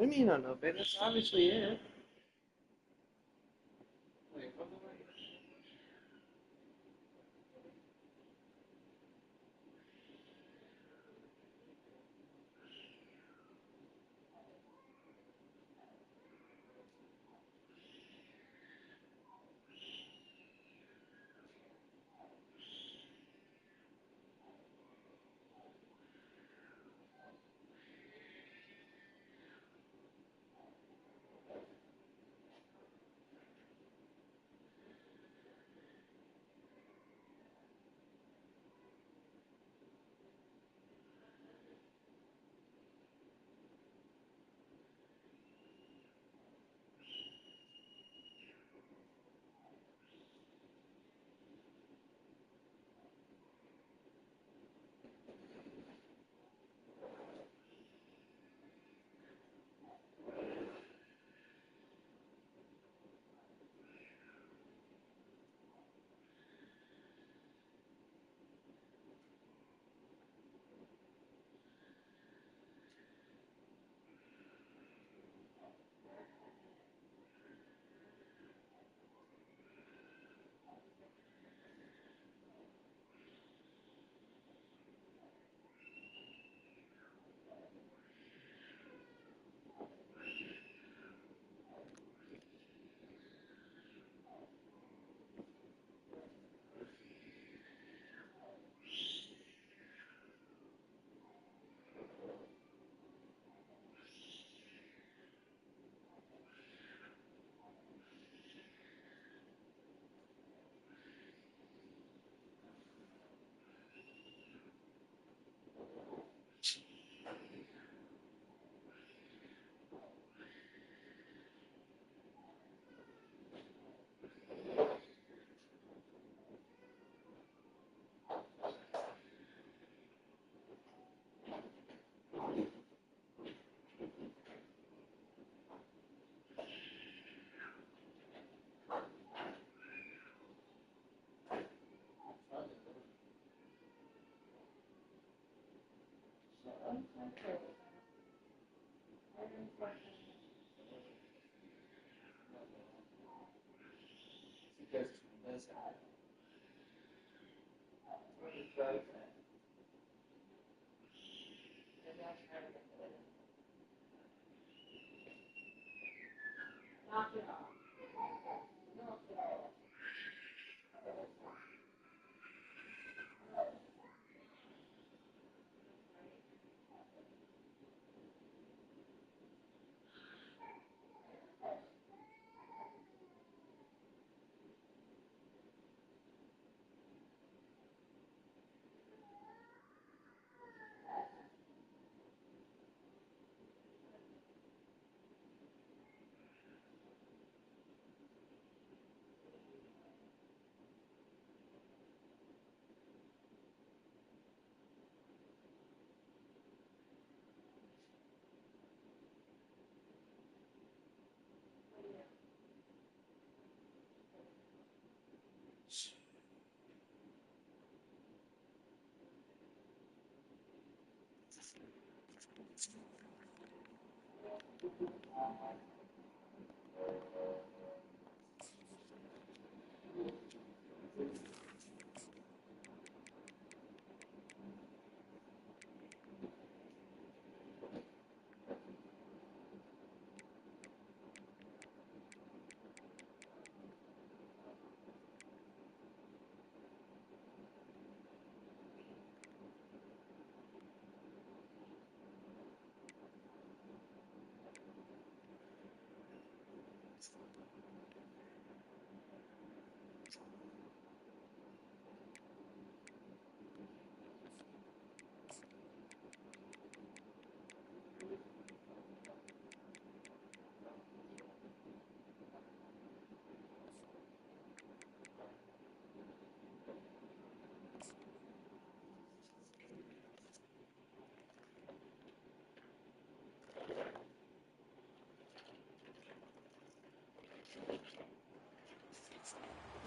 What do you mean on no bid? That's obviously it. Wait, what the way?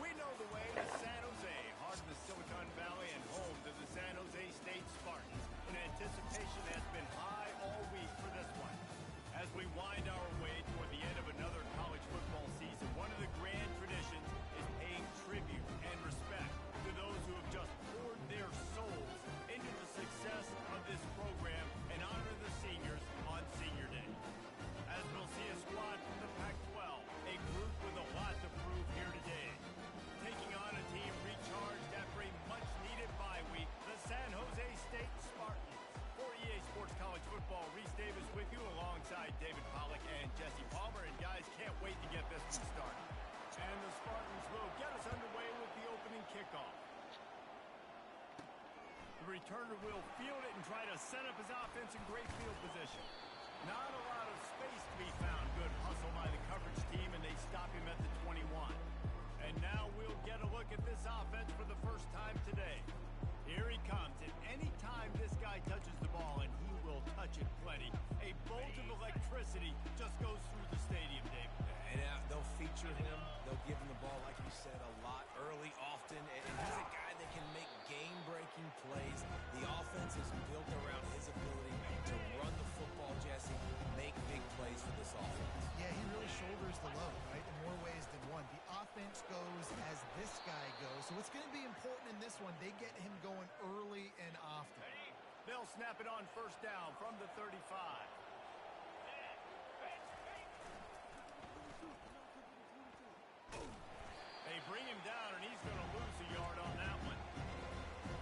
We know the way to San Jose, heart of the Silicon Valley and home to the San Jose State Spartans. And anticipation has been high all week for this one. As we watch will get us underway with the opening kickoff. The returner will field it and try to set up his offense in great field position. Not a lot of space to be found. Good hustle by the coverage team, and they stop him at the 21. And now we'll get a look at this offense for the first time today. Here he comes, and any time this guy touches the ball, and he will touch it plenty, a bolt of electricity just goes through the stadium, Dave. And they'll feature him. They'll give him the ball, like you said, a lot, early, often. And he's a guy that can make game-breaking plays. The offense is built around his ability to run the football, Jesse, make big plays for this offense. Yeah, he really shoulders the load, right, in more ways than one. The offense goes as this guy goes. So it's going to be important in this one. They get him going early and often. They'll snap it on first down from the 35. They bring him down, and he's going to lose a yard on that one.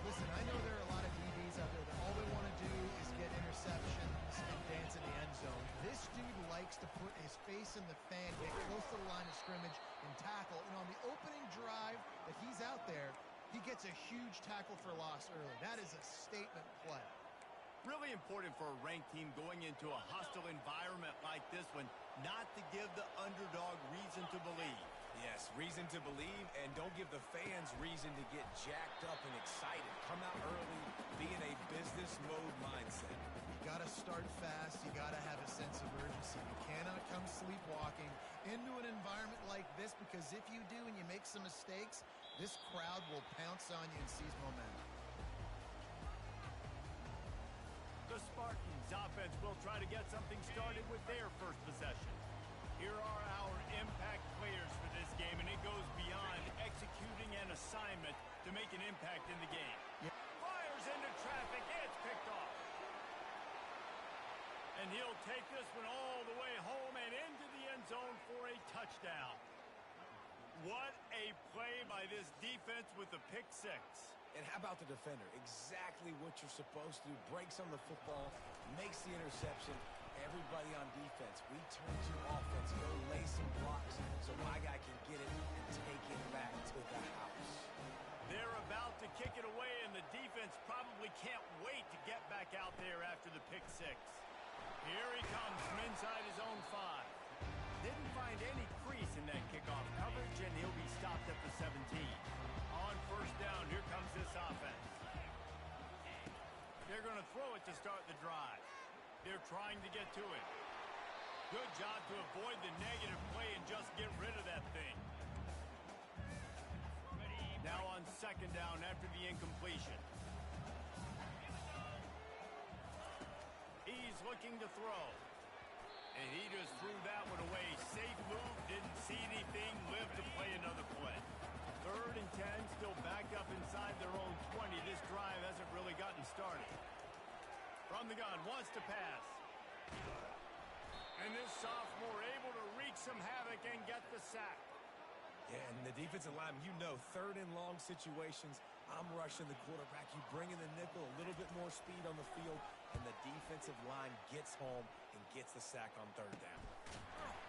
Listen, I know there are a lot of DBs out there that all they want to do is get interceptions and dance in the end zone. This dude likes to put his face in the fan, get close to the line of scrimmage, and tackle. And on the opening drive that he's out there, he gets a huge tackle for loss early. That is a statement play. Really important for a ranked team going into a hostile environment like this one, not to give the underdog reason to believe. Yes, reason to believe, and don't give the fans reason to get jacked up and excited. Come out early, be in a business mode mindset. You got to start fast. You got to have a sense of urgency. You cannot come sleepwalking into an environment like this, because if you do and you make some mistakes, this crowd will pounce on you and seize momentum. The Spartans offense will try to get something started with their first possession. Here are our impact players for this game, and it goes beyond executing an assignment to make an impact in the game. Yep. Fires into traffic. It's picked off. And he'll take this one all the way home and into the end zone for a touchdown. What a play by this defense with the pick six. And how about the defender? Exactly what you're supposed to do. Breaks on the football, makes the interception. Everybody on defense, we turn to offense. Go lay some blocks so my guy can get it and take it back to the house. They're about to kick it away, and the defense probably can't wait to get back out there after the pick six. Here he comes from inside his own 5. Didn't find any crease in that kickoff coverage, and he'll be stopped at the 17. On first down, here comes this offense. They're going to throw it to start the drive. They're trying to get to it. Good job to avoid the negative play and just get rid of that thing. Now on second down after the incompletion. He's looking to throw. And he just threw that one away. Safe move, didn't see anything, lived to play another play. 3rd and 10, still backed up inside their own 20. This drive hasn't really gotten started. From the gun, wants to pass. And this sophomore able to wreak some havoc and get the sack. Yeah, and the defensive line, you know, 3rd and long situations, I'm rushing the quarterback. You bring in the nickel, a little bit more speed on the field, and the defensive line gets home and gets the sack on 3rd down.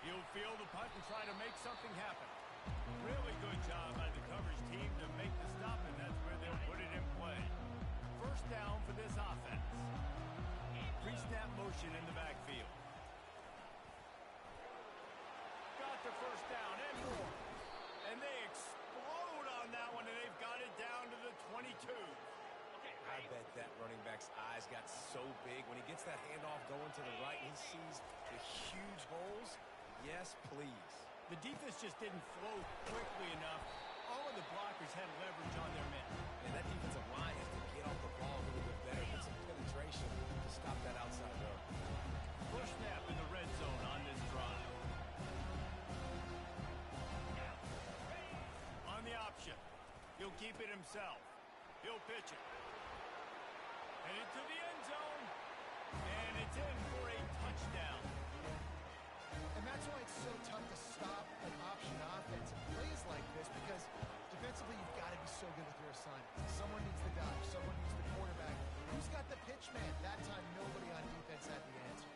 He'll field the punt and try to make something happen. Really good job by the coverage team to make the stop, and that's where they'll put it in play. First down for this offense. Pre-snap motion in the backfield. Got the first down and more. And they explode on that one, and they've got it down to the 22. I bet that running back's eyes got so big. When he gets that handoff going to the right, he sees the huge holes. Yes, please. The defense just didn't flow quickly enough. All of the blockers had leverage on their men. And that defensive line has to get off the ball a little bit better, get some penetration to stop that outside row. First snap in the red zone on this drive. On the option. He'll keep it himself. He'll pitch it. And into the end zone. And it's in for a touchdown. And that's why it's so tough to stop an option offense in plays like this, because defensively you've got to be so good with your assignments. Someone needs the dodge. Someone needs the quarterback. Who's got the pitch man? That time nobody on defense had the answer.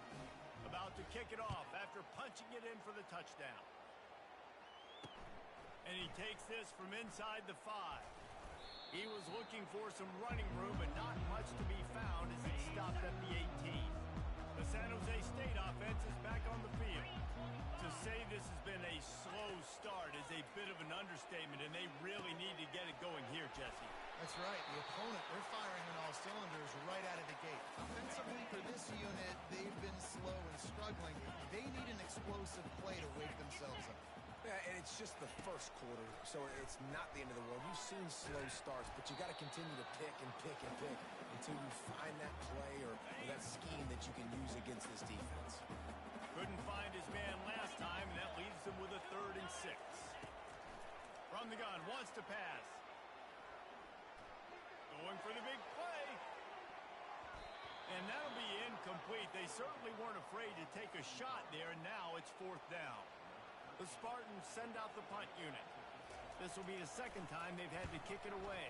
About to kick it off after punching it in for the touchdown. And he takes this from inside the 5. He was looking for some running room, but not much to be found as it stopped at the 18. The San Jose State offense is back on the field. To say this has been a slow start is a bit of an understatement, and they really need to get it going here, Jesse. That's right. The opponent, they're firing on all cylinders right out of the gate. Offensively for this unit, they've been slow and struggling. They need an explosive play to wake themselves up. Yeah, and it's just the first quarter, so it's not the end of the world. You've seen slow starts, but you got to continue to pick and pick and pick until you find that play or that scheme that you can use against this defense. Couldn't find his man last time, and that leaves him with a 3rd and 6. From the gun, wants to pass. Going for the big play. And that'll be incomplete. They certainly weren't afraid to take a shot there, and now it's 4th down. The Spartans send out the punt unit. This will be the 2nd time they've had to kick it away.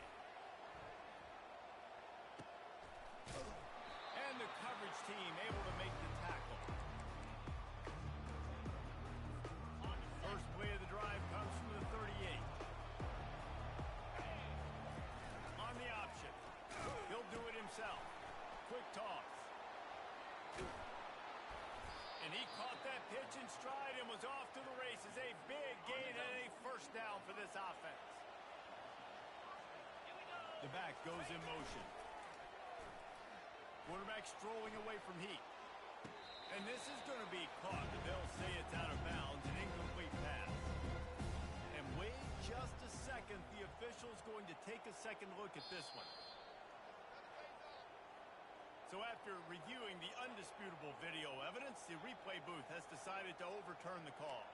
And the coverage team able to make the tackle. First play of the drive comes from the 38. On the option. He'll do it himself. Quick toss. And he caught that pitch in stride and was off to the races. A big gain and a 1st down for this offense. The back goes in motion. Quarterback strolling away from heat. And this is going to be caught. They'll say it's out of bounds, an incomplete pass. And wait just a second. The official's going to take a second look at this one. So after reviewing the undisputable video evidence, the replay booth has decided to overturn the call.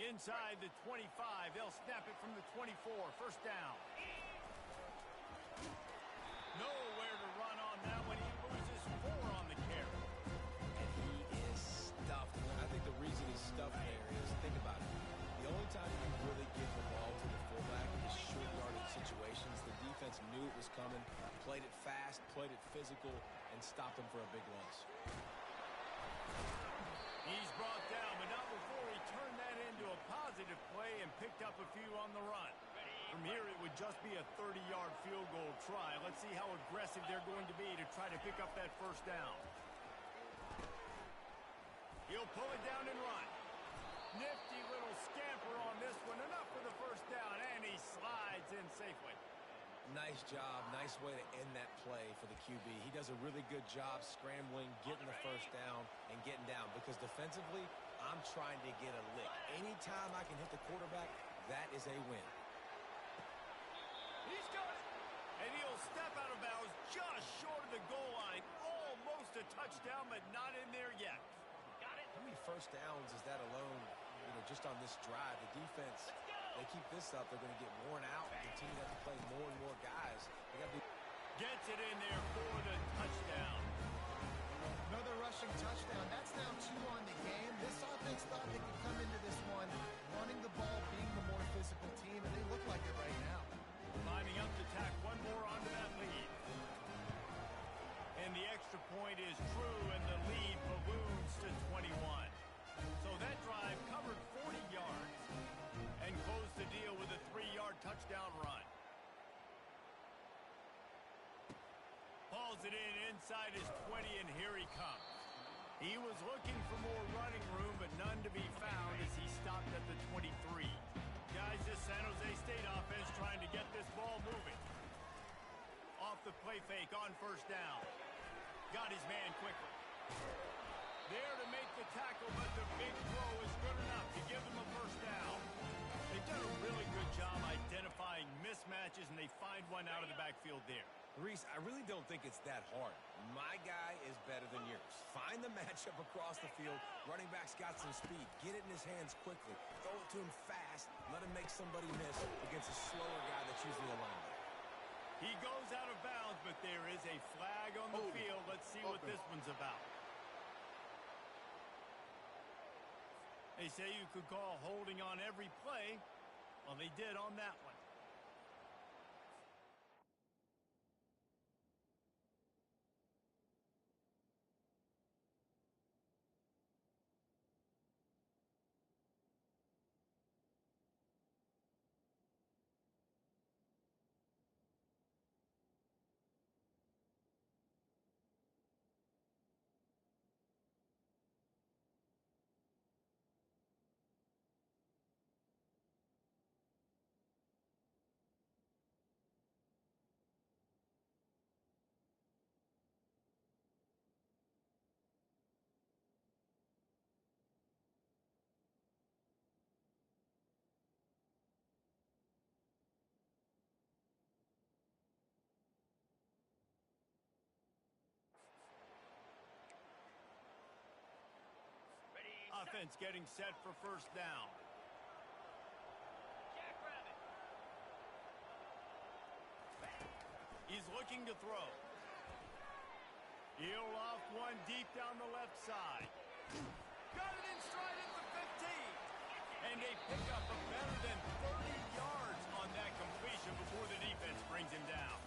Inside the 25, they'll snap it from the 24, 1st down. Nowhere to run on that one. He loses 4 on the carry. And he is stuffed. I think the reason he's stuffed there is, think about it. The only time you really give the ball to the fullback is short yardage situations. The defense knew it was coming, played it fast, played it physical, and stopped him for a big loss. He's brought down, but not before he turned that into a positive play and picked up a few on the run. From here, it would just be a 30-yard field goal try. Let's see how aggressive they're going to be to try to pick up that 1st down. He'll pull it down and run. Nifty little scamper on this one. Enough for the 1st down, and he slides in safely. Nice job. Nice way to end that play for the QB. He does a really good job scrambling, getting the 1st down, and getting down. Because defensively, I'm trying to get a lick. Anytime I can hit the quarterback, that is a win. He's got it. And he'll step out of bounds just short of the goal line. Almost a touchdown, but not in there yet. How many 1st downs is that alone, just on this drive? The defense, they keep this up, they're going to get worn out and continue to have to play more and more guys. They got to be... Gets it in there for the touchdown. Another rushing touchdown. That's now 2 on the game. This offense thought they could come into this one running the ball, being the more physical team, and they look like it right now. Lining up to tack one more onto that lead. Throws it in inside his 20, and here he comes. He was looking for more running room, but none to be found as he stopped at the 23. Guys, this San Jose State offense trying to get this ball moving. Off the play fake on first down. Got his man quickly. There to make the tackle, but the big throw is good enough to give them a first down. They've done a really good job identifying mismatches, and they find one out of the backfield there. Reese, I really don't think it's that hard. My guy is better than yours. Find the matchup across the field. Running back's got some speed. Get it in his hands quickly. Throw it to him fast. Let him make somebody miss against a slower guy that's usually a linebacker. He goes out of bounds, but there is a flag on the field. Let's see what this one's about. They say you could call holding on every play. Well, they did on that one. Offense getting set for first down. He's looking to throw. He'll off one deep down the left side. Got it in stride at the 15. And they pick up a better than 30 yards on that completion before the defense brings him down.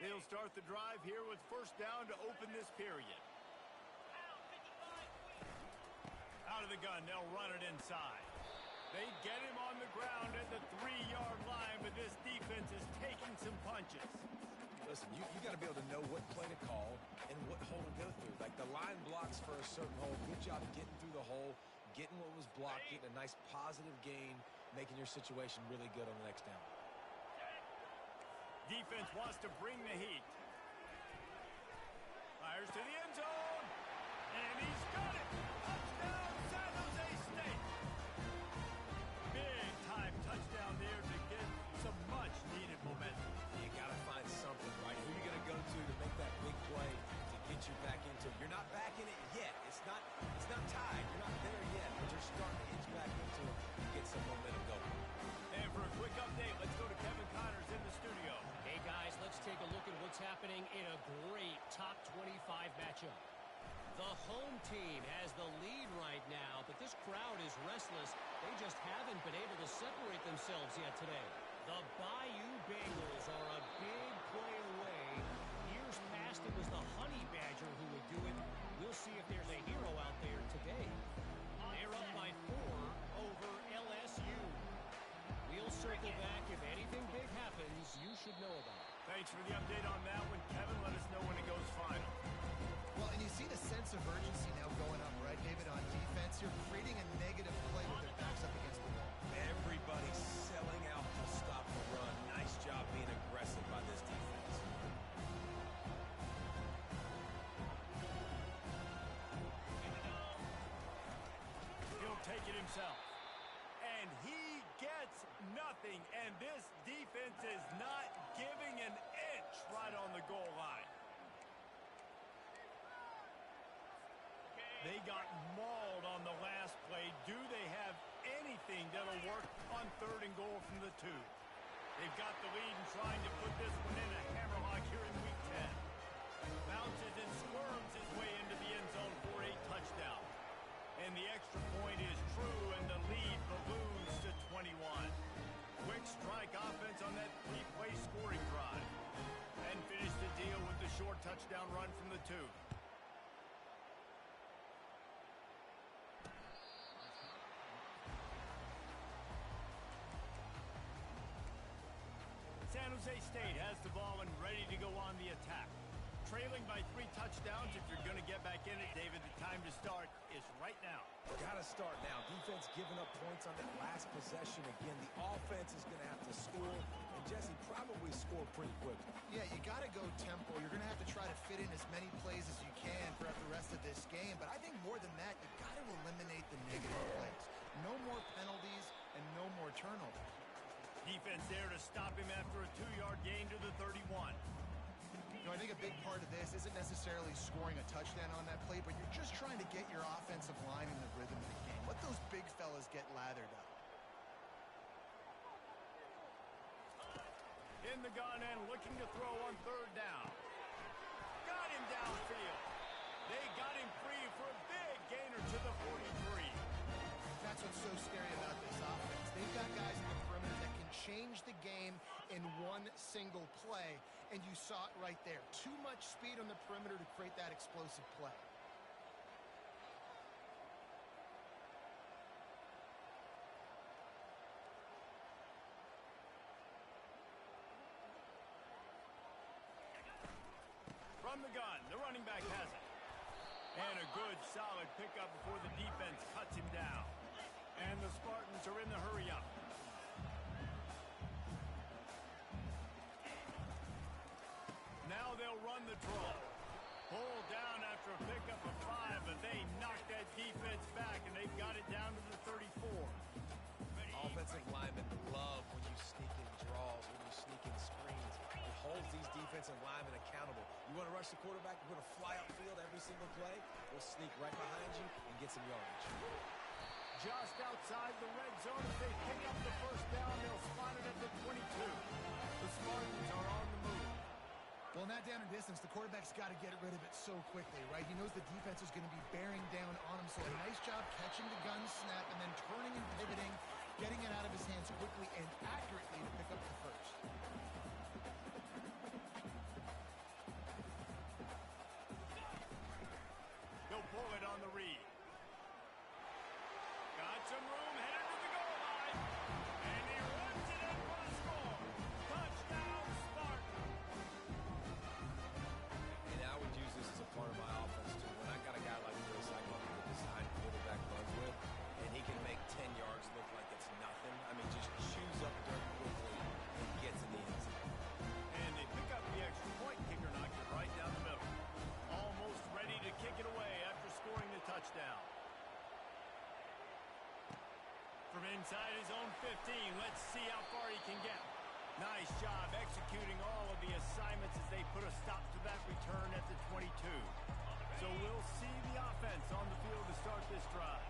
They'll start the drive here with first down to open this period. Out of the gun, they'll run it inside. They get him on the ground at the 3-yard line, but this defense is taking some punches. Listen, you got to be able to know what play to call and what hole to go through. Like the line blocks for a certain hole. Good job getting through the hole, getting what was blocked, getting a nice positive gain, making your situation really good on the next down. Defense wants to bring the heat. Fires to the end zone. And he's got it. Touchdown, San Jose State. Big time touchdown there to get some much needed momentum. You got to find something, right? Who are you going to go to make that big play to get you back into it? You're not back in it yet. It's not tied. You're not there yet, but you're starting to inch back into it and get some momentum going. And for a quick update, let's go to Kevin Connors in the studio. Hey, guys, let's take a look at what's happening in a great top 25 matchup. The home team has the lead right now, but this crowd is restless. They just haven't been able to separate themselves yet today. The Bayou Bengals are a big play away. Years past, it was the Honey Badger who would do it. We'll see if there's a hero out there today. They're up by 4 over LSU. We'll circle back. If anything big happens, you should know about it. Thanks for the update on that one, Kevin. Let us know when it goes final. Well, and you see the sense of urgency now going up, right, David, on defense. You're creating a negative play with their backs up against the wall. Everybody's selling out to stop the run. Nice job being aggressive by this defense. He'll take it himself. And he gets nothing, and this defense is not giving an inch right on the goal line. They got mauled on the last play. Do they have anything that'll work on 3rd and goal from the 2? They've got the lead and trying to put this one in a hammerlock here in week 10. Bounces and squirms his way into the end zone for a touchdown. And the extra point is true, and the lead balloons to 21. State has the ball and ready to go on the attack. Trailing by 3 touchdowns. If you're going to get back in it, David, the time to start is right now. Gotta start now. Defense giving up points on that last possession. Again, the offense is going to have to score, and Jesse probably score pretty quickly. Yeah, you got to go tempo. You're going to have to try to fit in as many plays as you can throughout the rest of this game. But I think more than that, you got to eliminate the negative plays. No more penalties and no more turnovers. Defense there to stop him after a 2-yard gain to the 31. You know, I think a big part of this isn't necessarily scoring a touchdown on that play, but you're just trying to get your offensive line in the rhythm of the game. Let those big fellas get lathered up. In the gun and looking to throw on 3rd down. Got him downfield. They got him free for a big gainer to the 43. That's what's so scary about this offense. They've got guys in the perimeter that can change the game in one single play, and you saw it right there. Too much speed on the perimeter to create that explosive play. From the gun, the running back has it. And a good, solid pickup before the defense cuts him down. And the Spartans are in the hurry-up. Now they'll run the draw. Pulled down after a pickup of 5, but they knocked that defense back, and they've got it down to the 34. Offensive linemen love when you sneak in draws, when you sneak in screens. It holds these defensive linemen accountable. You want to rush the quarterback, you're going to fly upfield every single play. We'll sneak right behind you and get some yardage. Just outside the red zone, if they pick up the 1st down, they'll spot it at the 22. The Spartans are on the move. Well, in that down and distance, the quarterback's got to get rid of it so quickly, right? He knows the defense is going to be bearing down on him, so a nice job catching the gun snap and then turning and pivoting, getting it out of his hands quickly and accurately to pick up the 1st. He'll pull it on the read. Got some room, headed to the goal line. And he runs it in for the score. Touchdown, Spartan. And I would use this as a part of my offense, too. When I got a guy like this, I love the design quarterback runs with, and he can make 10 yards look like it's nothing. I mean, just chews up dirt quickly and gets in the end zone. And they pick up the extra point. Kicker knocked it right down the middle. Almost ready to kick it away after scoring the touchdown. From inside his own 15, let's see how far he can get. Nice job executing all of the assignments as they put a stop to that return at the 22. So we'll see the offense on the field to start this drive.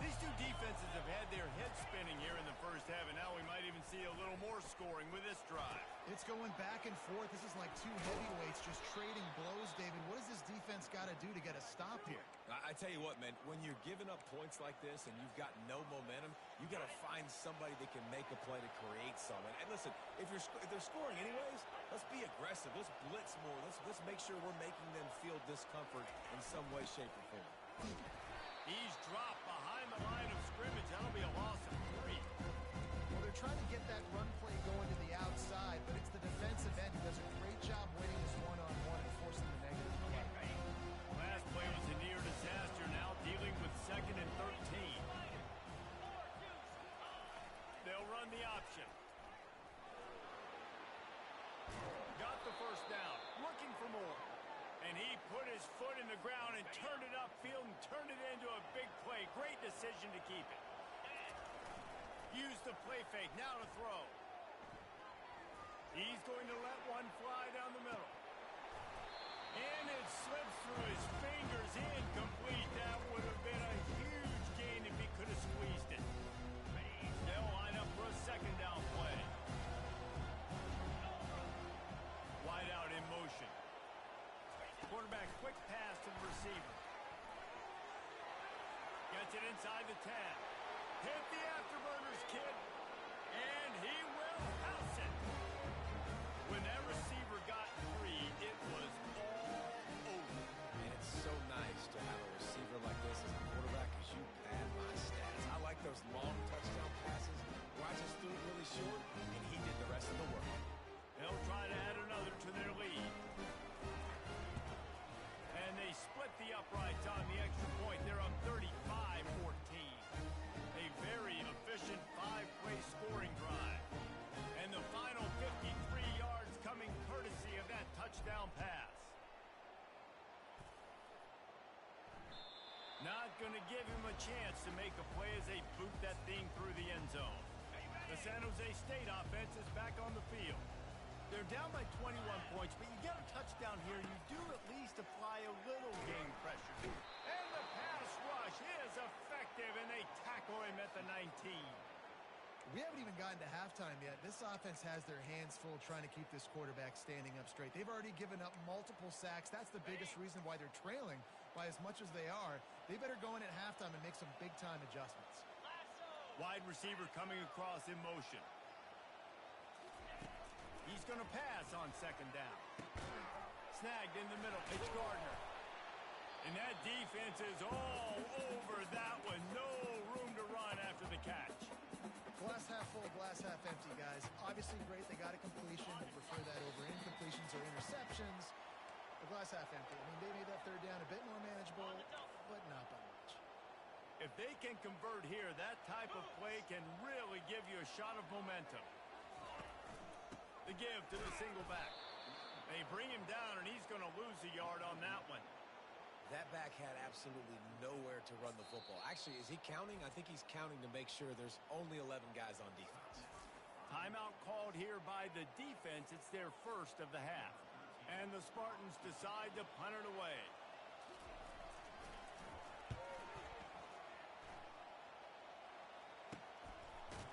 These two defenses have had their heads spinning here in the 1st half, and now we might even see a little more scoring with this drive. It's going back and forth. This is like two heavyweights just trading blows, David. What does this defense got to do to get a stop here? I tell you what, man, when you're giving up points like this and you've got no momentum, you got to find somebody that can make a play to create some. And listen, if they're scoring anyways, let's be aggressive. Let's blitz more. Let's make sure we're making them feel discomfort in some way, shape, or form. He's dropped behind the line of scrimmage. That'll be a loss of 3. Well, they're trying to get that run play going to the outside, but it's the defensive end who does a great job winning this one-on-one and forcing the negative play. Last play was a near disaster. Now dealing with 2nd and 13. They'll run the option. Got the 1st down. Looking for more. And he put his foot in the ground and turned it upfield and turned it into a big play. Great decision to keep it. Use the play fake. Now to throw. He's going to let one fly down the middle. And it slips through his fingers. Incomplete. That would have been a huge gain if he could have squeezed it. They'll line up for a 2nd down play. Wide out in motion. Quarterback quick pass to the receiver. Gets it inside the 10. Hit the afterburners, kid. And he will house it. When that receiver got free, it was all over. And it's so nice to have a receiver like this as a quarterback because you pad my stats. I like those long touchdown passes where I just threw it really short and he did the rest of the work. They'll Not going to give him a chance to make a play as they boot that thing through the end zone. The San Jose State offense is back on the field. They're down by 21 points, but you get a touchdown here, you do at least apply a little game pressure. And the pass rush is effective, and they tackle him at the 19. We haven't even gotten to halftime yet. This offense has their hands full trying to keep this quarterback standing up straight. They've already given up multiple sacks. That's the biggest reason why they're trailing by as much as they are. They better go in at halftime and make some big-time adjustments. Wide receiver coming across in motion. He's going to pass on second down. Snagged in the middle. It's Gardner. And that defense is all over that one. No room to run after the catch. Glass half full, glass half empty, guys. Obviously great. They got a completion. I prefer that over incompletions or interceptions. The glass half empty. I mean, they made that third down a bit more manageable, but not by much. If they can convert here, that type of play can really give you a shot of momentum. The give to the single back. They bring him down, and he's going to lose a yard on that one. That back had absolutely nowhere to run the football. Actually, is he counting? I think he's counting to make sure there's only 11 guys on defense. Timeout called here by the defense. It's their first of the half. And the Spartans decide to punt it away.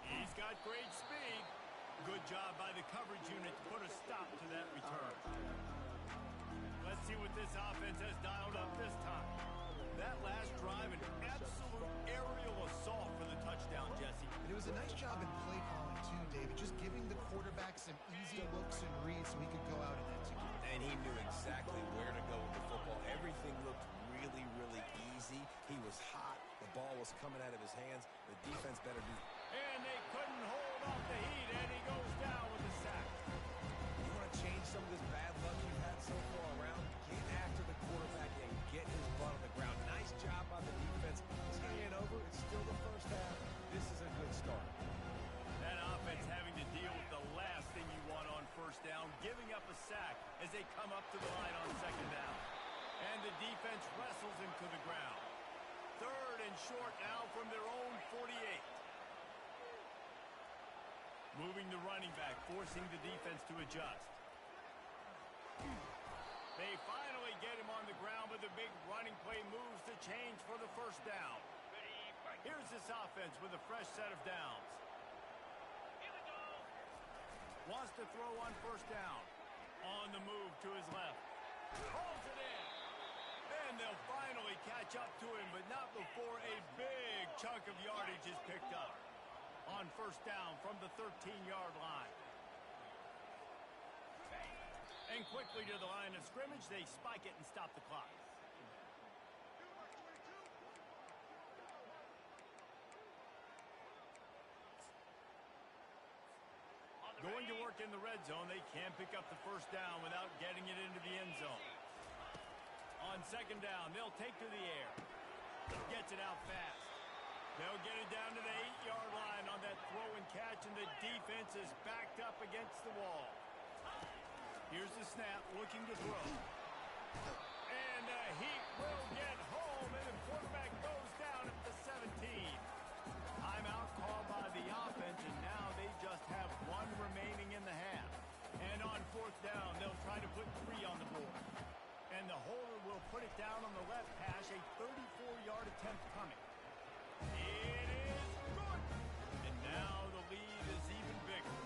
He's got great speed. Good job by the coverage unit to put a stop to that return. Let's see what this offense has dialed up this time. That last drive, an absolute aerial assault for the touchdown, Jesse. And it was a nice job in play calling, too, David. Just giving the quarterback some easy looks and reads so he could go out and execute. And he knew exactly where to go with the football. Everything looked really, really easy. He was hot. The ball was coming out of his hands. The defense better do. And they couldn't hold off the heat, and he goes down with a sack. You want to change some of this bad luck you've had so far around? Get after the quarterback and get his butt on the ground. Nice job by the defense. This game ain't over. It's still the first half. This is a good start. That offense having to deal with the last thing you want on first down, giving up a sack as they come up to the line on second down. And the defense wrestles him to the ground. Third and short now from their own 48. Moving the running back, forcing the defense to adjust. They finally get him on the ground, but the big running play moves the change for the first down. Here's this offense with a fresh set of downs. Wants to throw on first down. On the move to his left. Holds it in. And they'll finally catch up to him, but not before a big chunk of yardage is picked up. On first down from the 13-yard line. And quickly to the line of scrimmage, they spike it and stop the clock. Going to work in the red zone, they can't pick up the first down without getting it into the end zone. On second down, they'll take to the air. Gets it out fast. They'll get it down to the 8-yard line on that throw and catch, and the defense is backed up against the wall. Here's the snap, looking to throw. And the Heat will get home, and the quarterback goes down at the 17. Timeout called by the offense, and now they just have one remaining in the half. And on fourth down, they'll try to put 3 on the board. And the holder will put it down on the left hash, a 34-yard attempt coming. It is good. And now the lead is even bigger.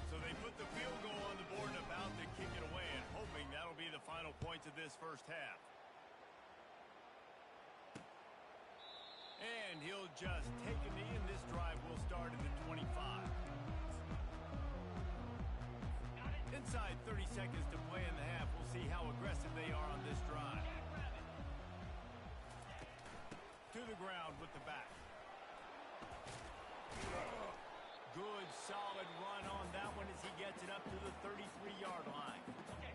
So they put the field goal on the board and about to kick it away, and hoping that'll be the final points of this first half. And he'll just take a knee, and this drive will start at the 25. Inside 30 seconds to play in the half. We'll see how aggressive they are on this drive. To the ground with the back. Good, solid run on that one as he gets it up to the 33-yard line.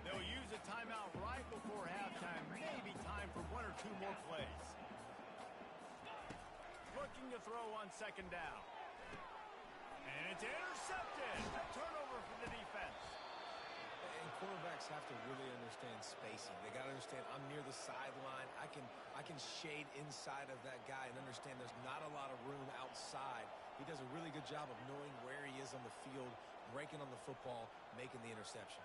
They'll use a timeout right before halftime. Maybe time for 1 or 2 more plays. Looking to throw on second down. And it's intercepted. A turnover for the defense. quarterbacks have to really understand spacing. They got to understand I'm near the sideline. I can shade inside of that guy and understand there's not a lot of room outside. He does a really good job of knowing where he is on the field, breaking on the football, making the interception.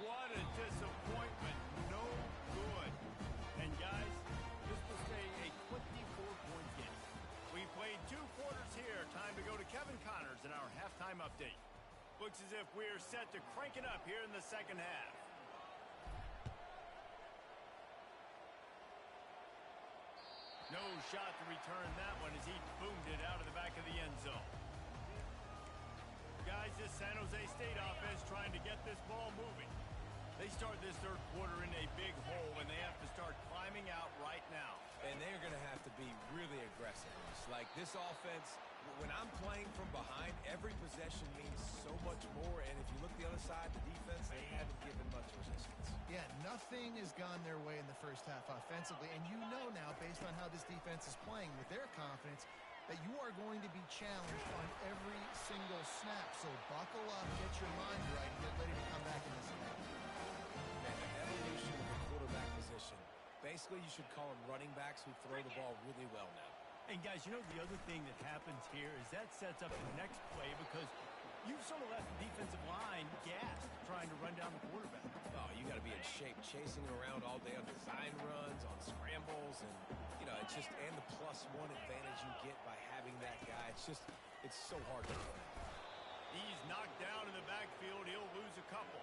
What a disappointment. No good. And guys, this will stay a 24-point game. We played 2 quarters here. Time to go to Kevin Connors in our halftime update. Looks as if we're set to crank it up here in the second half. No shot to return that one as he boomed it out of the back of the end zone. Guys, this San Jose State offense trying to get this ball moving. They start this third quarter in a big hole, and they have to start climbing out right now. And they're going to have to be really aggressive. Like this offense, when I'm playing from behind, every possession means so much more. And if you look the other side, the defense, they haven't given much resistance. Yeah, nothing has gone their way in the first half offensively. And you know now, based on how this defense is playing with their confidence, that you are going to be challenged on every single snap. So buckle up, get your mind right, and get ready to come back in this game. Man, the evolution of the quarterback position. Basically, you should call them running backs who throw the ball really well now. And guys, you know the other thing that happens here is that sets up the next play because you've sort of left the defensive line gassed trying to run down the quarterback. Oh, you got to be in shape, chasing him around all day on design runs, on scrambles, and it's just and the +1 advantage you get by having that guy. It's so hard to do. He's knocked down in the backfield. He'll lose a couple.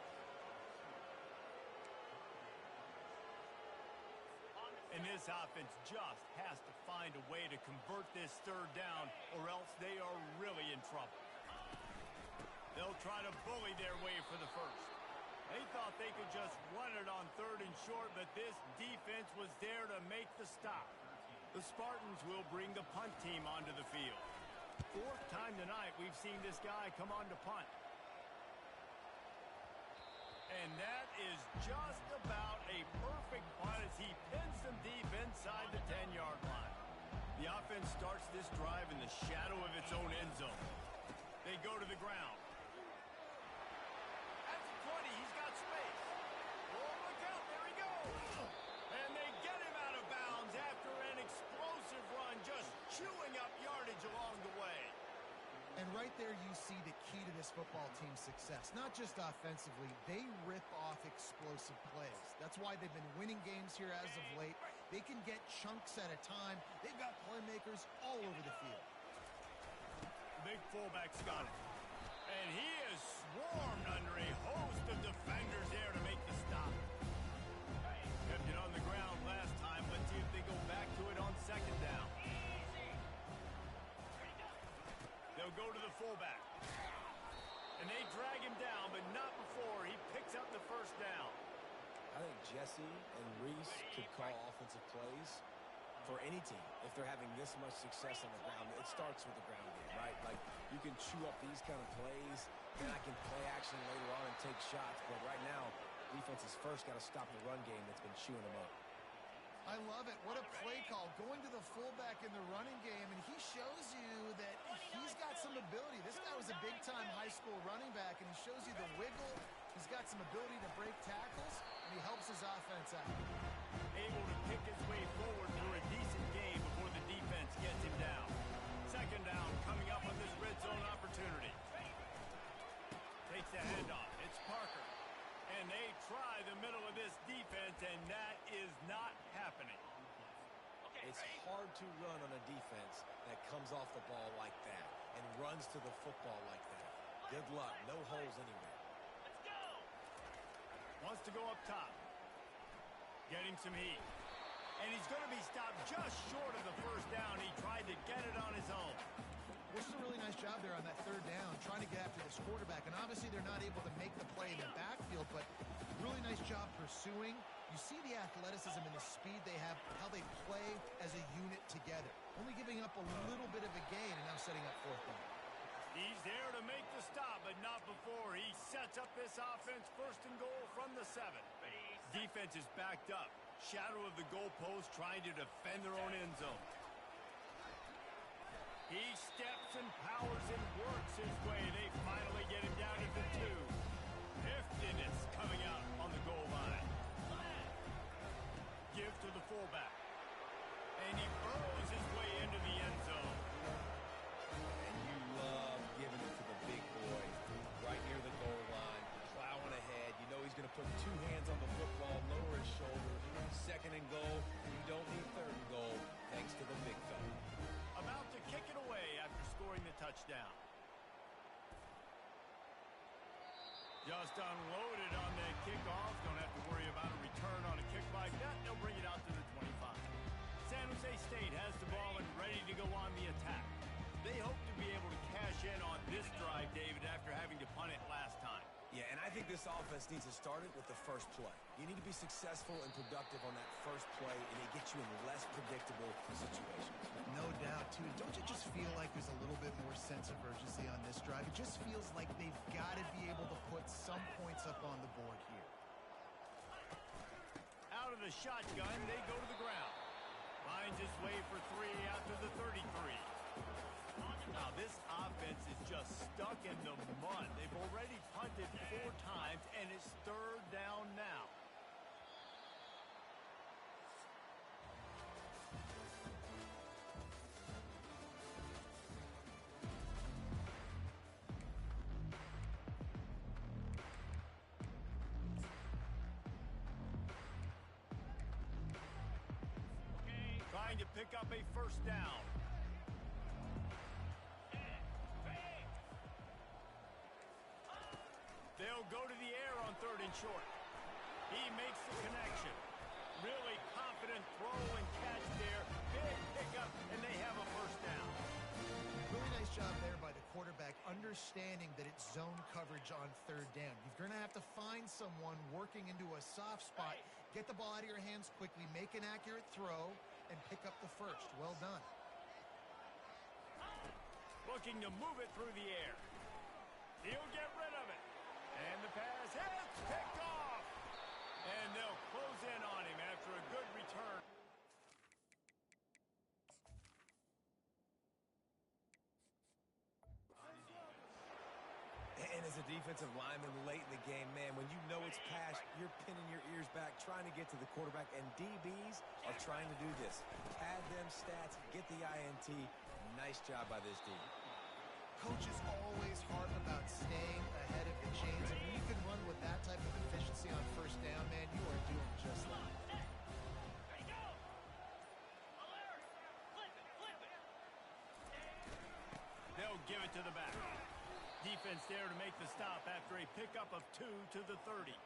And this offense just has to find a way to convert this third down, or else they are really in trouble. They'll try to bully their way for the first. They thought they could just run it on 3rd and short, but this defense was there to make the stop. The Spartans will bring the punt team onto the field. 4th time tonight we've seen this guy come on to punt. And that is just about a perfect punt as he pins them deep inside the 10-yard line. The offense starts this drive in the shadow of its own end zone. They go to the ground. At the 20, he's got space. Oh, look out, there he goes. And they get him out of bounds after an explosive run, just chewing up yardage along the way. And right there you see the key to this football team's success. Not just offensively, they rip off explosive plays. That's why they've been winning games here as of late. They can get chunks at a time. They've got playmakers all over the field. The big fullback's got it. And he is swarmed under a host of defenders there to make the stop. Kept it on the ground last time. Let's see if they go back to it on 2nd down. They'll go to the fullback. And they drag him down, but not before he picks up the 1st down. I think Jesse and Reese could call offensive plays for any team if they're having this much success on the ground. It starts with the ground game, right? Like, you can chew up these kind of plays, then I can play action later on and take shots. But right now, defense has first got to stop the run game that's been chewing them up. I love it. What a play call. Going to the fullback in the running game, and he shows you that he's got some ability. This guy was a big-time high school running back, and he shows you the wiggle. He's got some ability to break tackles, and he helps his offense out. Able to pick his way forward through a decent game before the defense gets him down. 2nd down coming up on this red zone opportunity. Takes the handoff. It's Parker. And they try the middle of this defense, and that is not happening. It's hard to run on a defense that comes off the ball like that and runs to the football like that. Good luck. No holes anywhere. Wants to go up top. Getting some heat. And he's going to be stopped just short of the 1st down. He tried to get it on his own. This is a really nice job there on that 3rd down, trying to get after this quarterback. And obviously they're not able to make the play in the backfield, but really nice job pursuing. You see the athleticism and the speed they have, how they play as a unit together. Only giving up a little bit of a gain and now setting up 4th down. He's there to make the stop, but not before. He sets up this offense 1st and goal from the 7. Defense is backed up. Shadow of the goalpost trying to defend their own end zone. He steps and powers and works his way. They Just unloaded on that kickoff. Don't have to worry about a return on a kick like that. They'll bring it out to the 25. San Jose State has the ball and ready to go on the attack. They hope to be able to cash in on this drive, David, after having to punt it last time. Yeah, and I think this offense needs to start it with the first play. You need to be successful and productive on that first play, and it gets you in less predictable situations. No doubt, too. Don't you just feel like there's a little bit more sense of urgency on this drive? It just feels like they've got to be able to put some points up on the board here. Out of the shotgun, they go to the ground. Finds his way for 3 out to the 33. Now, this offense is just stuck in the mud. They've already punted 4 times, and it's 3rd down now. Trying to pick up a first down. They'll go to the air on 3rd and short. He makes the connection. Really confident throw and catch there. Big pickup, and they have a first down. Really nice job there by the quarterback, understanding that it's zone coverage on 3rd down. You're going to have to find someone working into a soft spot, get the ball out of your hands quickly, make an accurate throw, and pick up the first. Well done. Looking to move it through the air. He'll get rid of it. And the pass is picked off. And they'll close in on him after a good return. And as a defensive lineman late in the game, man, when you know it's pass, you're pinning your ears back, trying to get to the quarterback, and DBs are trying to do this. Pad them stats, get the INT. Nice job by this D. Coach is always hard about staying ahead of the chains, and when you can run with that type of efficiency on 1st down, man, you are doing just that. They'll give it to the back. Defense there to make the stop after a pickup of 2 to the 30.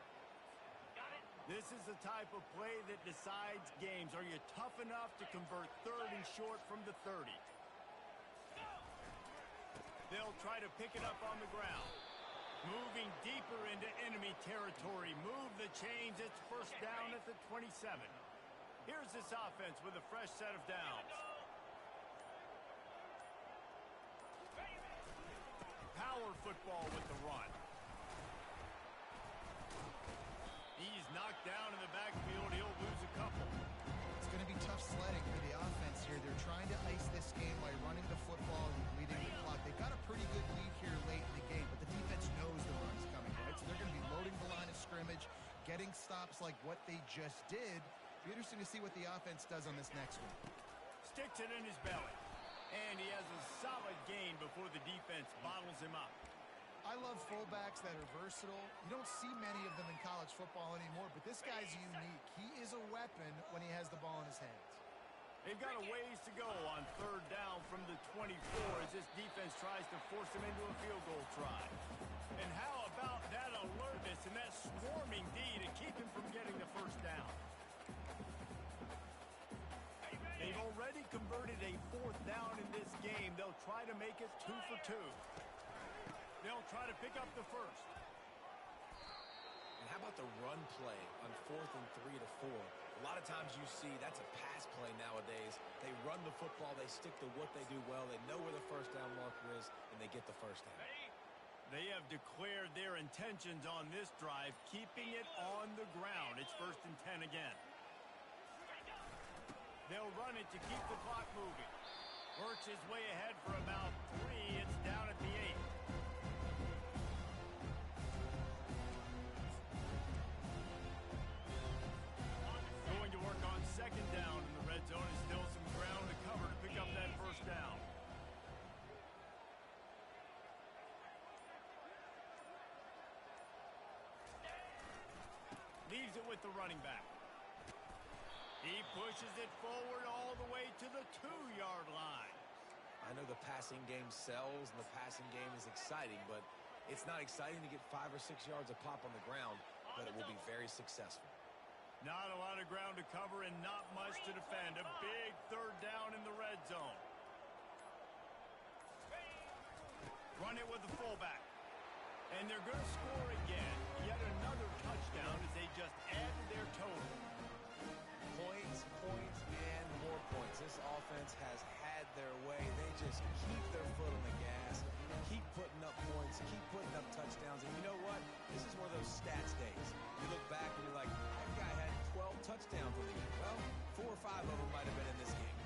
This is the type of play that decides games. Are you tough enough to convert 3rd and short from the 30? They'll try to pick it up on the ground. Moving deeper into enemy territory. Move the chains. It's 1st down at the 27. Here's this offense with a fresh set of downs. Power football with the run. He's knocked down in the backfield. He'll lose a couple. It's going to be tough sledding for the offense here. They're trying to ice this game by running the football and leading the clock. They've got a pretty good lead here late in the game, but the defense knows the run's coming, right? So they're going to be loading the line of scrimmage, getting stops like what they just did. It'll be interesting to see what the offense does on this next one. Sticks it in his belly. And he has a solid gain before the defense bottles him up. I love fullbacks that are versatile. You don't see many of them in college football anymore, but this guy's unique. He is a weapon when he has the ball in his hands. They've got a ways to go on 3rd down from the 24 as this defense tries to force him into a field goal try. And how about that alertness and that swarming D to keep him from getting the 1st down? They've already converted a 4th down in this game. They'll try to make it 2 for 2. They'll try to pick up the 1st. And how about the run play on 4th and 3 to 4? A lot of times you see that's a pass play nowadays. They run the football. They stick to what they do well. They know where the 1st down marker is, and they get the 1st down. They have declared their intentions on this drive, keeping it on the ground. It's 1st and 10 again. They'll run it to keep the clock moving. Works his way ahead for about 3. It's down at the 8. Going to work on 2nd down in the red zone. And still some ground to cover to pick up that 1st down. Leaves it with the running back. He pushes it forward all the way to the 2-yard line. I know the passing game sells and the passing game is exciting, but It's not exciting to get 5 or 6 yards of pop on the ground, but it will be very successful. Not a lot of ground to cover and not much to defend. A big third down in the red zone. Run it with the fullback. And they're going to score again. Yet another touchdown as they just added their total. Points, points, and more points. This offense has had their way. They just keep their foot on the gas, keep putting up points, keep putting up touchdowns. And you know what? This is one of those stats days. You look back and you're like, that guy had 12 touchdowns on the year. Well, 4 or 5 of them might have been in this game.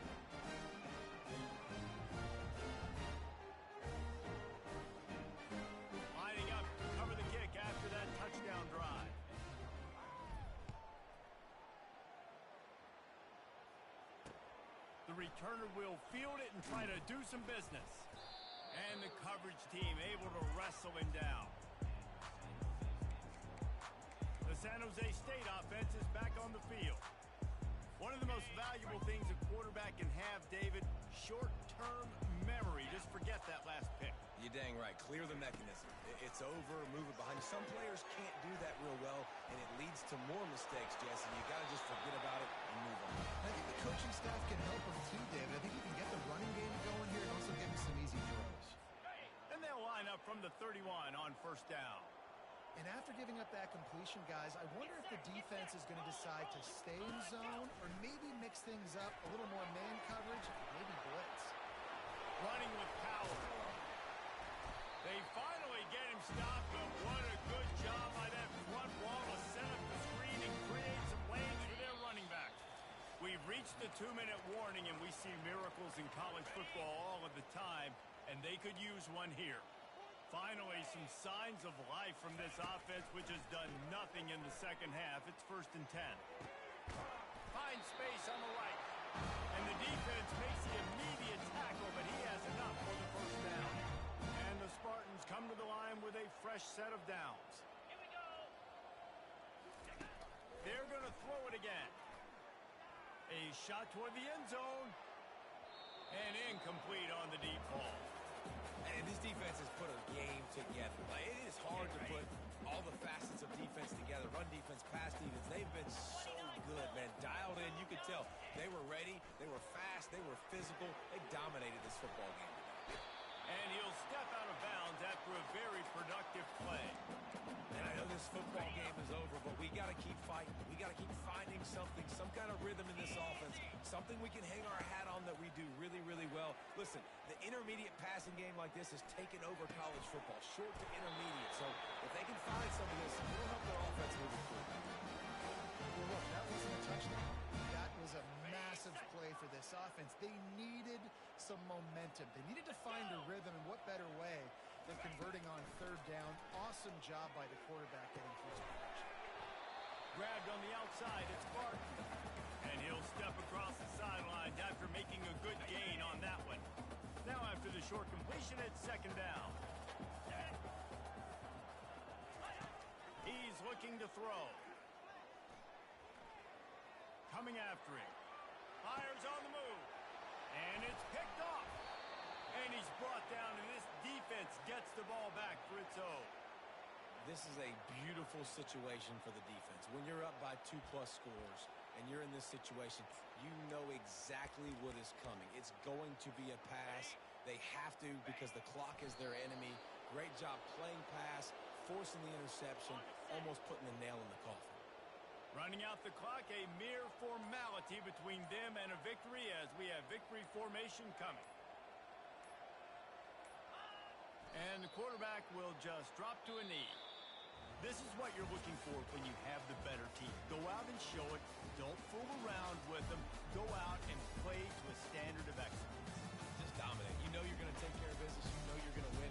Lining up to cover the kick after that touchdown drive. The returner will field it and try to do some business. And the coverage team able to wrestle him down. The San Jose State offense is back on the field. One of the most valuable things a quarterback can have, David, short-term memory. Just forget that last pick. You're dang right. Clear the mechanism. It's over, move it behind you. Some players can't do that real well, and it leads to more mistakes, Jesse. You got to just forget about it and move on. I think the coaching staff can help him too, David. I think he can get the running game going here and also give him some easy throws. And they'll line up from the 31 on first down. And after giving up that completion, guys, I wonder if the defense is going to decide to stay in zone or maybe mix things up, a little more man coverage, maybe blitz. Running with power. They finally get him stopped, but what a good job by that front wall to set up the screen and create some lanes for their running back. We've reached the 2-minute warning, and we see miracles in college football all of the time, and they could use one here. Finally, some signs of life from this offense, which has done nothing in the second half. It's 1st and 10. Finds space on the right. And the defense makes the immediate tackle, but he has enough for the first down. And the Spartans come to the line with a fresh set of downs. Here we go. They're going to throw it again. A shot toward the end zone. And incomplete on the deep ball. And this defense has put a game together. Like, it is hard to put all the facets of defense together. Run defense, pass defense. They've been so good, man. Dialed in. You could tell they were ready. They were fast. They were physical. They dominated this football game today. And he'll step out of bounds after a very productive play. And I know this football game is over, but we got to keep fighting. We got to keep finding something, some kind of rhythm in this offense, something we can hang our hat on that we do really, really well. Listen, the intermediate passing game like this has taken over college football, short to intermediate. So if they can find some of this, it'll help their offense moving forward. Well, look, that wasn't a touchdown. That was a massive play for this offense. They needed some momentum. They needed to find a rhythm, and what better way than converting on 3rd down. Awesome job by the quarterback getting through his progression. Grabbed on the outside, it's Barton. And he'll step across the sidelines after making a good gain on that one. Now after the short completion, it's 2nd down. He's looking to throw. Coming after him. Fires on the move. And it's picked off. And he's brought down, and this defense gets the ball back for its own. This is a beautiful situation for the defense. When you're up by 2+ scores and you're in this situation, you know exactly what is coming. It's going to be a pass. They have to because the clock is their enemy. Great job playing pass, forcing the interception, almost putting the nail in the coffin. Running out the clock, a mere formality between them and a victory as we have victory formation coming. And the quarterback will just drop to a knee. This is what you're looking for when you have the better team. Go out and show it. Don't fool around with them. Go out and play to a standard of excellence. Just dominate. You know you're going to take care of business. You know you're going to win.